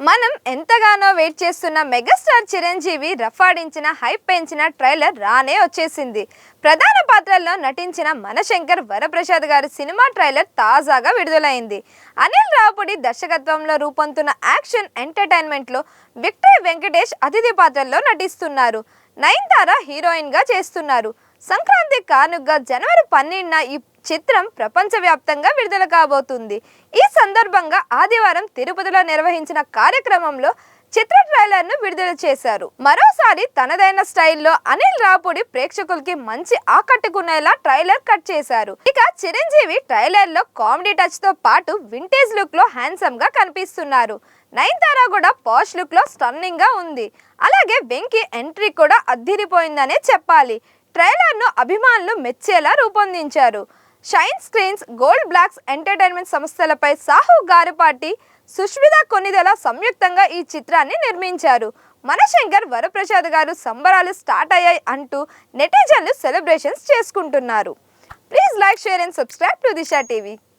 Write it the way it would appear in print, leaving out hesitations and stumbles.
మనం ఎంతగానో వెయిట్ చేస్తున్న మెగాస్టార్ చిరంజీవి రఫాడించిన హైప్ పెంచిన ట్రైలర్ రానే వచ్చేసింది. ప్రధాన పాత్రల్లో నటించిన మనశంకర్ వరప్రసాద్ గారి సినిమా ట్రైలర్ తాజాగా విడుదలైంది. అనిల్ రావుపూడి దర్శకత్వంలో రూపొందుతున్న యాక్షన్ ఎంటర్టైన్మెంట్ లో విక్టరీ వెంకటేష్ అతిథి పాత్రల్లో నటిస్తున్నారు. నయనతార హీరోయిన్ గా చేస్తున్నారు. సంక్రాంతి కానుకగా జనవరి 12న ఈ చిత్రం ప్రపంచవ్యాప్తంగా విడుదల కాబోతుంది. ఈ సందర్భంగా ఆదివారం తిరుపతిలో నిర్వహించిన కార్యక్రమంలో చిత్ర ట్రైలర్ ను విడుదల చేశారు. మరోసారి తనదైన స్టైల్లో అనిల్ రావుపూడి ప్రేక్షకులకి మంచి ఆకట్టుకునేలా ట్రైలర్ కట్ చేశారు. ఇక చిరంజీవి ట్రైలర్ లో కామెడీ టచ్ తో పాటు వింటేజ్ లుక్ లో హ్యాండ్సమ్ గా కనిపిస్తున్నారు. నయనతార కూడా పాష్ లుక్ లో స్టన్నింగ్ గా ఉంది. అలాగే వెంకీ ఎంట్రీ కూడా అద్దిరిపోయిందనే చెప్పాలి. ట్రైలర్ ను అభిమానులు మెచ్చేలా రూపొందించారు. Shine screens, gold blocks entertainment సంస్థలపై సాహు గారిపాటి, సుష్మిత కొనిదెల సంయుక్తంగా ఈ చిత్రాన్ని నిర్మించారు. మనశంకర్ వరప్రసాద్ గారు సంబరాలు స్టార్ట్ అయ్యాయి అంటూ నెటిజన్లు సెలబ్రేషన్స్ చేసుకుంటున్నారు. Please like, share and subscribe to Disha TV.